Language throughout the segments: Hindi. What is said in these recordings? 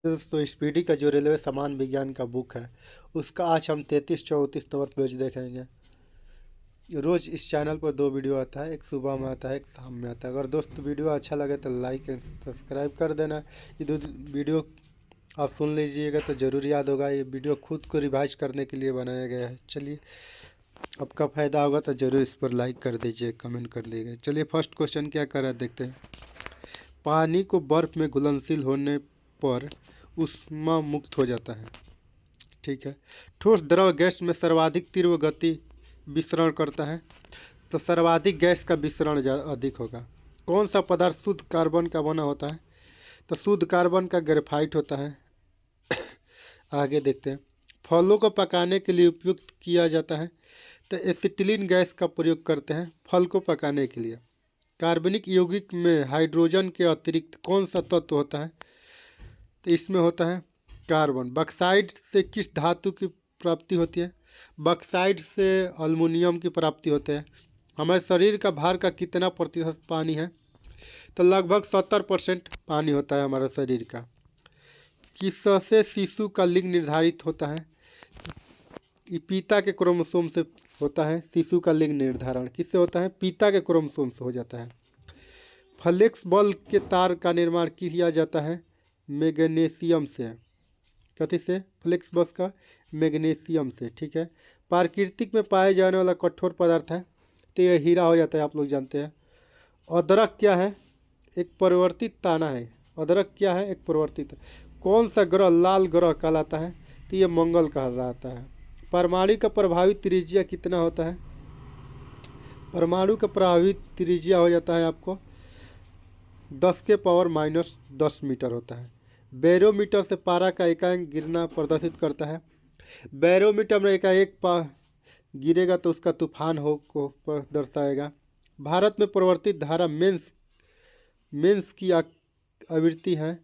दोस्तों स्पीडी का जो रेलवे सामान विज्ञान का बुक है उसका आज हम 33-34 नंबर पेज देखेंगे। रोज़ इस चैनल पर 2 वीडियो आता है, एक सुबह में आता है, एक शाम में आता है। अगर दोस्त वीडियो अच्छा लगे तो लाइक एंड सब्सक्राइब कर देना। ये 2 वीडियो आप सुन लीजिएगा तो ज़रूर याद होगा। ये वीडियो खुद को रिवाइज करने के लिए बनाया गया है। चलिए, आपका फ़ायदा होगा तो ज़रूर इस पर लाइक कर दीजिए, कमेंट कर दीजिए। चलिए, फर्स्ट क्वेश्चन क्या कर रहा है देखते हैं। पानी को बर्फ़ में घुलनशील होने पर ऊष्मा मुक्त हो जाता है। ठीक है। ठोस द्रव गैस में सर्वाधिक तीव्र गति विसरण करता है, तो सर्वाधिक गैस का विसरण अधिक होगा। कौन सा पदार्थ शुद्ध कार्बन का बना होता है? तो शुद्ध कार्बन का ग्रेफाइट होता है। आगे देखते हैं। फलों को पकाने के लिए उपयुक्त किया जाता है, तो एसिटिलीन गैस का प्रयोग करते हैं फल को पकाने के लिए। कार्बनिक यौगिक में हाइड्रोजन के अतिरिक्त कौन सा तत्व होता है? तो इसमें होता है कार्बन। बॉक्साइट से किस धातु की प्राप्ति होती है? बॉक्साइट से अल्युमिनियम की प्राप्ति होती है। हमारे शरीर का भार का कितना प्रतिशत पानी है? तो लगभग 70% पानी होता है हमारे शरीर का। किससे शिशु का लिंग निर्धारित होता है? ये पिता के क्रोमोसोम से होता है। शिशु का लिंग निर्धारण किससे होता है? पिता के क्रोमोसोम से हो जाता है। फ्लेक्स बल्ब के तार का निर्माण किया जाता है मैग्नीशियम से। कथी से? फ्लेक्स बस का मैग्नीशियम से। ठीक है। प्राकृतिक में पाए जाने वाला कठोर पदार्थ है, तो यह हीरा हो जाता है, आप लोग जानते हैं। अदरक क्या है? एक परिवर्तित ताना है। अदरक क्या है? एक परिवर्तित। कौन सा ग्रह लाल ग्रह कहलाता है? तो ये मंगल कहलाता है। परमाणु का प्रभावित त्रिज्या कितना होता है? परमाणु का प्रभावित त्रिज्या हो जाता है आपको 10⁻⁻10 मीटर होता है। बैरोमीटर से पारा का एकांक गिरना प्रदर्शित करता है। बैरोमीटर में एकाएक गिरेगा तो उसका तूफान हो को पर दर्शाएगा। भारत में प्रवर्तित धारा मेंस की आवृत्ति है,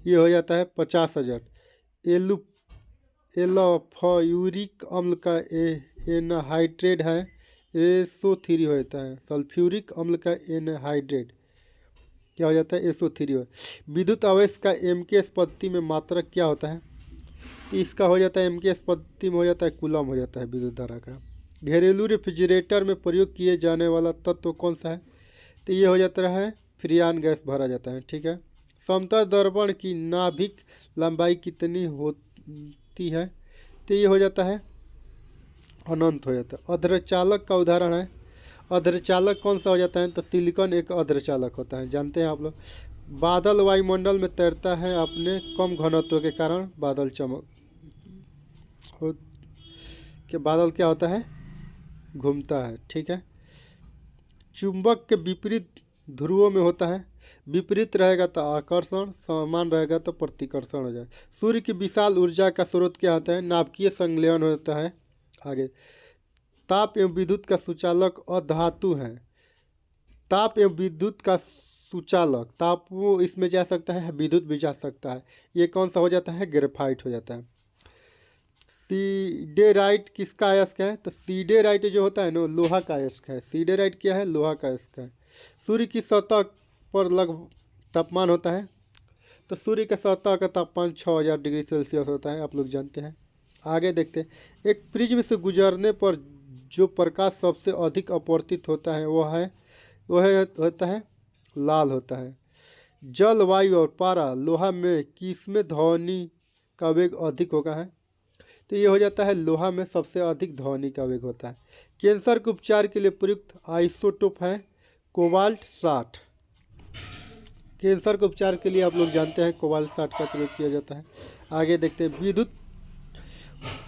ये हो जाता है 50,000। एल्फायूरिक अम्ल का एनहाइड्रेट है SO3 हो जाता है। सल्फ्यूरिक अम्ल का एनहाइड्रेट क्या हो जाता है? SO3 हो। विद्युत आवेश का MK स्पत्ति में मात्रक क्या होता है? तो इसका हो जाता है MK स्पत्ति में हो जाता है कूलम हो जाता है विद्युत धारा का। घरेलू रेफ्रिजरेटर में प्रयोग किए जाने वाला तत्व कौन सा है? तो ये हो जाता है फ्रियान गैस भरा जाता है। ठीक है। समतल दर्पण की नाभिक लंबाई कितनी होती है? तो ये हो जाता है अनंत हो जाता है। अर्धचालक का उदाहरण है। अर्धचालक कौन सा हो जाता है? तो सिलिकॉन एक अर्धचालक होता है, जानते हैं आप लोग। बादल वायुमंडल में तैरता है अपने कम घनत्व के कारण। बादल चमक हो के बादल क्या होता है? घूमता है। ठीक है। चुंबक के विपरीत ध्रुवों में होता है। विपरीत रहेगा तो आकर्षण, समान रहेगा तो प्रतिकर्षण हो जाए। सूर्य की विशाल ऊर्जा का स्रोत क्या होता है? नाभिकीय संलयन होता है। आगे, ताप एवं विद्युत का सुचालक अधातु है। ताप एवं विद्युत का सुचालक, ताप वो इसमें जा सकता है, विद्युत भी जा सकता है। ये कौन सा हो जाता है? ग्रेफाइट हो जाता है। सीडेराइट किसका अयस्क है? तो सीडेराइट जो होता है ना, लोहा का अयस्क है। सीडेराइट क्या है? लोहा का अयस्क है। सूर्य की सतह पर लगभग तापमान होता है, तो सूर्य के सतह का तापमान 6000 डिग्री सेल्सियस होता है, आप लोग जानते हैं। आगे देखते हैं। एक प्रिज्म से गुजरने पर जो प्रकाश सबसे अधिक अपवर्तित होता है वह होता है लाल होता है। जल, वायु और पारा, लोहा में किसमें ध्वनि का वेग अधिक होगा है? तो ये हो जाता है लोहा में सबसे अधिक ध्वनि का वेग होता है। कैंसर के उपचार के लिए प्रयुक्त आइसोटोप है कोबाल्ट 60। कैंसर के उपचार के लिए आप लोग जानते हैं कोबाल्ट 60 का प्रयोग किया जाता है। आगे देखते हैं। विद्युत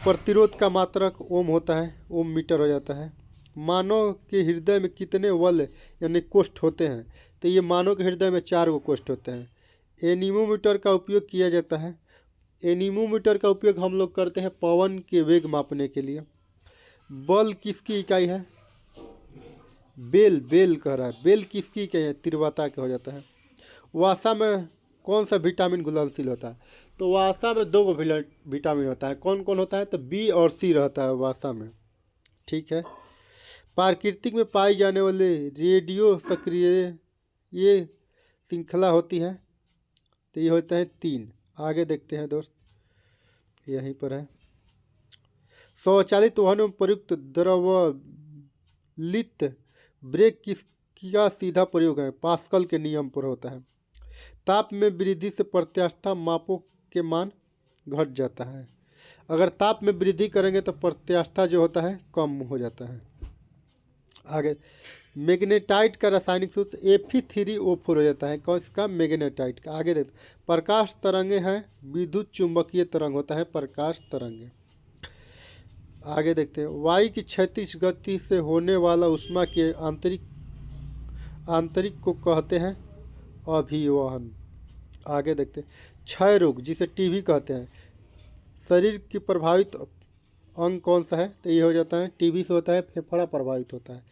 प्रतिरोध का मात्रक ओम होता है, ओम मीटर हो जाता है। मानव के हृदय में कितने वल्व यानी कोष्ठ होते हैं? तो ये मानव के हृदय में 4 कोष्ठ होते हैं। एनीमोमीटर का उपयोग किया जाता है। एनीमोमीटर का उपयोग हम लोग करते हैं पवन के वेग मापने के लिए। बल किसकी इकाई है? बेल कह रहा है। बेल किसकी इकाई है? तीव्रता के हो जाता है। वसा में कौन सा विटामिन घुलनशील होता है? तो वसा में 2 विटामिन होता है। कौन कौन होता है? तो B और C रहता है वसा में। ठीक है। प्राकृतिक में पाई जाने वाले रेडियो सक्रिय ये श्रृंखला होती है? तो ये होते हैं 3। आगे देखते हैं दोस्त, यहीं पर है। स्वचालित वाहनों में प्रयुक्त द्रवलित ब्रेक किसका सीधा प्रयोग है? पास्कल के नियम पर होता है। ताप में वृद्धि से प्रत्यास्था मापों के मान घट जाता है। अगर ताप में वृद्धि करेंगे तो प्रत्यास्था जो होता है कम हो जाता है। आगे, मैग्नेटाइट का रासायनिक सूत्र Fe3O4 हो जाता है। कौन इसका? मैग्नेटाइट का। आगे देखते, प्रकाश तरंगे हैं, विद्युत चुंबकीय तरंग होता है प्रकाश तरंगे। आगे देखते हैं, वायु की क्षैतिज गति से होने वाला ऊष्मा के आंतरिक को कहते हैं अभिवहन। आगे देखते हैं, क्षय रोग जिसे टीबी कहते हैं, शरीर की प्रभावित अंग कौन सा है? तो ये हो जाता है टीबी से होता है फेफड़ा प्रभावित होता है।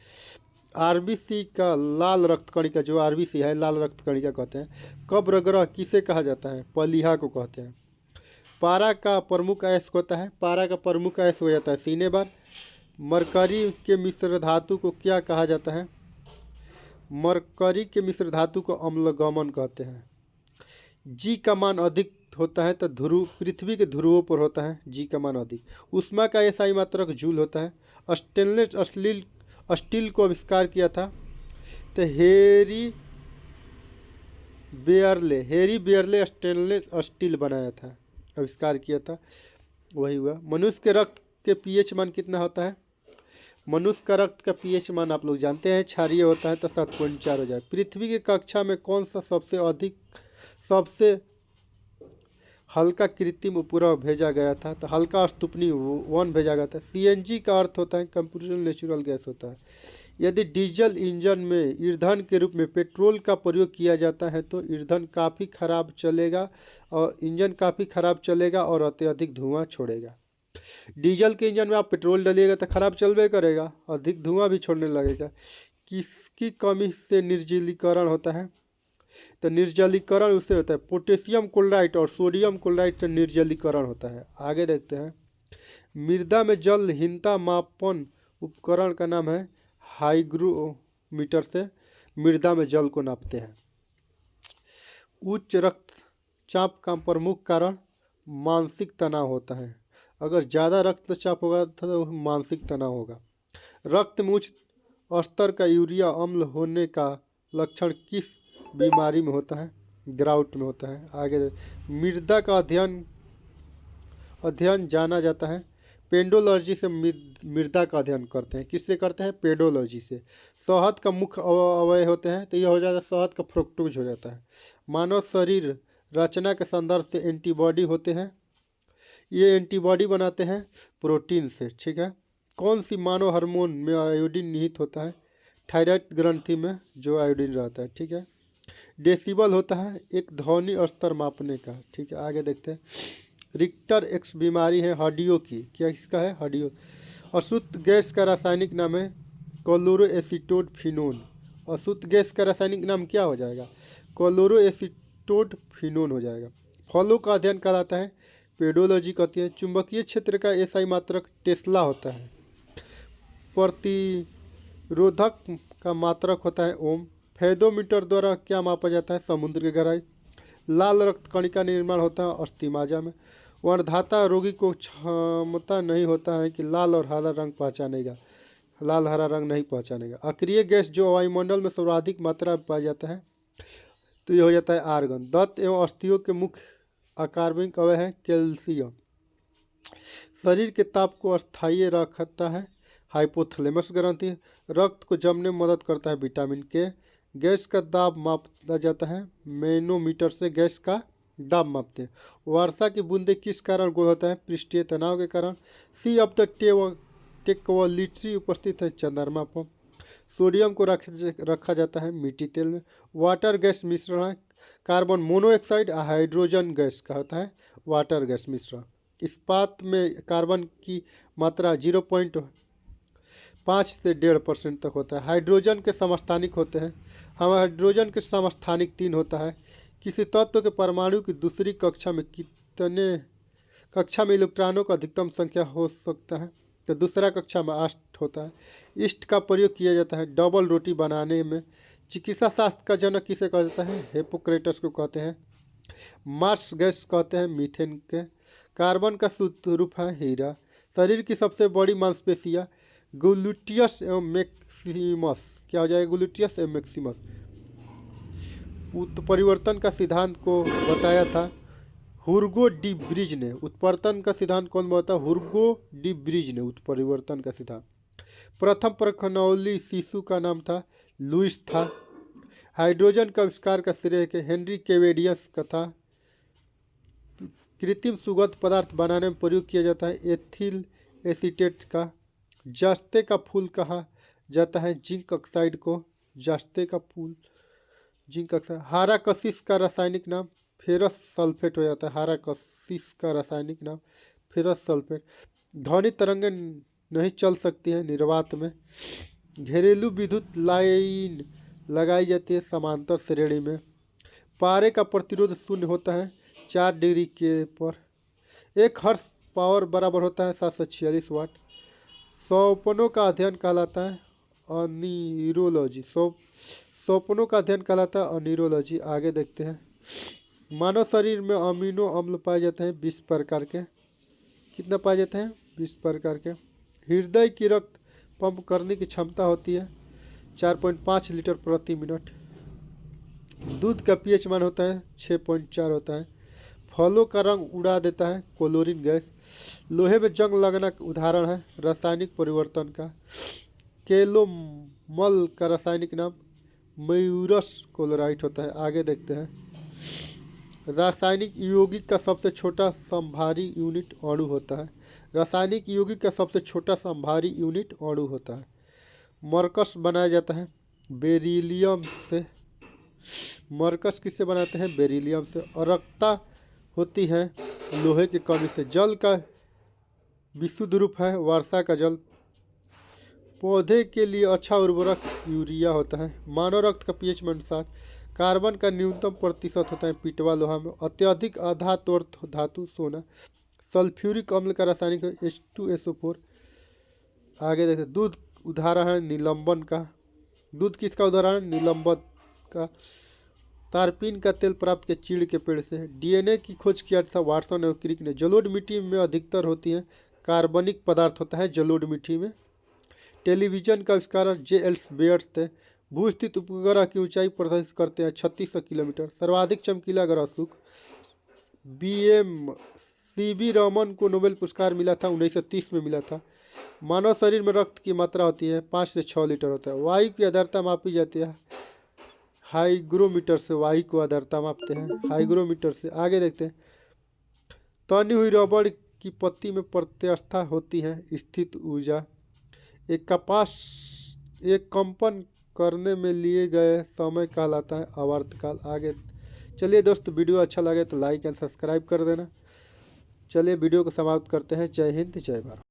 आरबीसी का लाल रक्त कणिका, जो आरबीसी है लाल रक्त कणिका कहते हैं। कब्र ग्रह किसे कहा जाता है? पलीहा को कहते हैं। पारा का प्रमुख अयस्क होता है, पारा का प्रमुख अयस्क हो जाता है सिनेबार। मरकरी के मिश्र धातु को क्या कहा जाता है? मरकरी के मिश्र धातु को अम्लगमन कहते हैं। जी का मान अधिक होता है तो पृथ्वी के ध्रुवों पर होता है जी का मान अधिक। ऊष्मा का एसआई मात्रक जूल होता है। स्टेनलेस स्टील को आविष्कार किया था तो हेरी बेयरले स्टेनलेस स्टील बनाया था, आविष्कार किया था, वही हुआ। मनुष्य के रक्त के पीएच मान कितना होता है? मनुष्य का रक्त का पीएच मान आप लोग जानते हैं, क्षारीय होता है तो 7.4 हो जाए। पृथ्वी की कक्षा में कौन सा सबसे हल्का कृत्रिम उपग्रह भेजा गया था? तो हल्का स्तुपनी 1 भेजा गया था। सीएनजी का अर्थ होता है कंप्यूटेशनल नेचुरल गैस होता है। यदि डीजल इंजन में ईंधन के रूप में पेट्रोल का प्रयोग किया जाता है तो इंजन काफ़ी खराब चलेगा और अत्यधिक धुआं छोड़ेगा। डीजल के इंजन में आप पेट्रोल डालिएगा तो खराब चलबे करेगा, अधिक धुआं भी छोड़ने लगेगा। किसकी कमी से निर्जलीकरण होता है? तो निर्जलीकरण उससे होता है पोटेशियम क्लोराइड और सोडियम क्लोराइड का निर्जलीकरण होता है। आगे देखते हैं, मृदा में जलहीनता मापन उपकरण का नाम है हाइग्रोमीटर से मृदा में जल को नापते हैं। उच्च रक्तचाप का प्रमुख कारण मानसिक तनाव होता है। अगर ज़्यादा रक्तचाप होगा तो मानसिक तनाव होगा। रक्त में उच्च स्तर का यूरिया अम्ल होने का लक्षण किस बीमारी में होता है? ग्राउट में होता है। आगे मृदा का अध्ययन जाना जाता है पेडोलॉजी से। मृदा का अध्ययन करते हैं, किससे करते हैं? पेडोलॉजी से। शहद का मुख्य अवयव होते हैं तो यह हो जाता है शहद का फ्रुक्टोज हो जाता है। मानव शरीर रचना के संदर्भ से एंटीबॉडी होते हैं, ये एंटीबॉडी बनाते हैं प्रोटीन से, ठीक है। कौन सी मानव हार्मोन में आयोडीन निहित होता है? थायराइड ग्रंथि में जो आयोडीन रहता है, ठीक है। डेसिबल होता है एक ध्वनि स्तर मापने का, ठीक है। आगे देखते हैं, रिक्टर एक्स बीमारी है हड्डियों की, क्या इसका है? हड्डियों। अशुद्ध गैस का रासायनिक नाम है क्लोरोएसीटोड-फिनोन। अशुद्ध गैस का रासायनिक नाम क्या हो जाएगा? क्लोरोएसीटोड-फिनोन हो जाएगा। फलों का अध्ययन कहलाता है पेडोलॉजी कहती है। चुंबकीय क्षेत्र का एसआई मात्रक टेस्ला होता है। प्रतिरोधक का मात्रक होता है ओम। फेदोमीटर द्वारा क्या मापा जाता है? समुद्र की गहराई। लाल रक्त कणिका निर्माण होता है अस्थिमाजा में। वर्णधाता रोगी को क्षमता नहीं होता है कि लाल और हरा रंग पहचानेगा, लाल हरा रंग नहीं पहचानेगा। अक्रिय गैस जो वायुमंडल में सर्वाधिक मात्रा में पाया जाता है तो ये हो जाता है आर्गन। दंत एवं अस्थियों के मुख्य अकार्बनिक अवयव है कैल्शियम। शरीर के ताप को अस्थायी रखता है हाइपोथैलेमस ग्रंथि। रक्त को जमने में मदद करता है विटामिन के। गैस का दाब मापा जाता है मैनोमीटर से, गैस का दाब मापते हैं। वर्षा की बूंदे किस कारण गोल होता है? पृष्ठीय तनाव के कारण। सी ऑफ द टेक्वलिट्री उपस्थित है चंद्रमा पर। सोडियम को रखा जाता है मिट्टी तेल में। वाटर गैस मिश्रण है कार्बन मोनोऑक्साइड हाइड्रोजन गैस का होता है वाटर गैस मिश्रण। इस्पात में कार्बन की मात्रा 0.5 से 1.5% तक होता है। हाइड्रोजन के समस्थानिक होते हैं, हम हाइड्रोजन के समस्थानिक 3 होता है। किसी तत्व के परमाणु की दूसरी कक्षा में इलेक्ट्रॉनों का अधिकतम संख्या हो सकता है? तो दूसरा कक्षा में 8 होता है। ईस्ट का प्रयोग किया जाता है डबल रोटी बनाने में चिकित्सा शास्त्र का जनक किसे कहा जाता है? हिप्पोक्रेटस को कहते हैं। मार्स गैस कहते हैं मीथेन के। कार्बन का शुद्ध रूप है हीरा। शरीर की सबसे बड़ी मांसपेशियां ग्लूटियस एवं मैक्सिमस। क्या हो जाएगा? ग्लूटियस एवं मैक्सिमस। उत्परिवर्तन का सिद्धांत को बताया था हुर्गो डी ब्रिज ने। उत्परिवर्तन का सिद्धांत कौन बताया? हुर्गो डी ब्रिज ने उत्परिवर्तन का सिद्धांत। प्रथम प्रखनौली शिशु का नाम था लुइस था। हाइड्रोजन का आविष्कार का श्रेय के हेनरी केवेडियस का था। कृत्रिम सुगंध पदार्थ बनाने में प्रयोग किया जाता है एथिल एसीटेट का। जास्ते का फूल कहा जाता है जिंक ऑक्साइड को। जास्ते का फूल जिंक ऑक्साइड। हाराकसिस का रासायनिक नाम फेरस सल्फेट हो जाता है। हाराकसिस का रासायनिक नाम फेरस सल्फेट। ध्वनि तरंगें नहीं चल सकती हैं निर्वात में। घरेलू विद्युत लाइन लगाई जाती है समांतर श्रेणी में। पारे का प्रतिरोध शून्य होता है 4 डिग्री के पर। 1 हर्स पावर बराबर होता है 746 वाट। सौपनों का अध्ययन कहलाता है अनीरोलॉजी। सौपनों का अध्ययन कहलाता है अनीरोलॉजी। आगे देखते हैं। मानव शरीर में अमीनो अम्ल पाए जाते हैं 20 प्रकार के। कितना पाए जाते हैं? 20 प्रकार के। हृदय की रक्त पंप करने की क्षमता होती है 4.5 लीटर प्रति मिनट। दूध का पीएच मान होता है 6.4 होता है। फलों का रंग उड़ा देता है क्लोरीन गैस। लोहे में जंग लगना उदाहरण है रासायनिक परिवर्तन का। केलोमल का रासायनिक नाम मयूरस क्लोराइड होता है। आगे देखते हैं। रासायनिक यौगिक का सबसे छोटा समभारी यूनिट अणु होता है। रासायनिक यौगिक का सबसे छोटा समभारी यूनिट अणु होता है। मरकस बनाया जाता है बेरिलियम से। मरकस किससे बनाते हैं? बेरिलियम से। अरक्ता होती है लोहे की कमी से। जल का विशुद्ध रूप है वर्षा का जल। पौधे के लिए अच्छा उर्वरक यूरिया होता है। मानव रक्त का पीएच में अनुसार कार्बन का न्यूनतम प्रतिशत होता है पीटवा लोहा में। अत्यधिक अधात्वर्थ धातु सोना। सल्फ्यूरिक अम्ल का रासायनिक है H2SO4। आगे देखते हैं। दूध उदाहरण है निलंबन का। दूध किसका उदाहरण? निलंबन का। तारपीन का तेल प्राप्त किया चीड़ के पेड़ से। डीएनए की खोज किया था वाटसन और क्रिक ने। जलोढ़ मिट्टी में अधिकतर होती है कार्बनिक पदार्थ होता है जलोढ़ मिट्टी में। टेलीविजन का आविष्कार J.L. बेयर्स थे। भूस्थित उपग्रह की ऊंचाई प्रदर्शित करते हैं 3600 किलोमीटर। सर्वाधिक चमकीला ग्रह शुक्र। CB रमन को नोबेल पुरस्कार मिला था 1930 में मिला था। मानव शरीर में रक्त की मात्रा होती है 5 से 6 लीटर होता है। वायु की आर्द्रता मापी जाती है हाइग्रोमीटर से। वायु को आर्द्रता मापते हैं हाइग्रोमीटर से। आगे देखते हैं। तनी हुई रबड़ की पत्ती में प्रत्यवस्था होती है स्थित ऊर्जा। एक कंपन करने में लिए गए समय कहलाता है आवर्तकाल। आगे चलिए दोस्त, वीडियो अच्छा लगे तो लाइक एंड सब्सक्राइब कर देना। चलिए वीडियो को समाप्त करते हैं। जय हिंद जय भारत।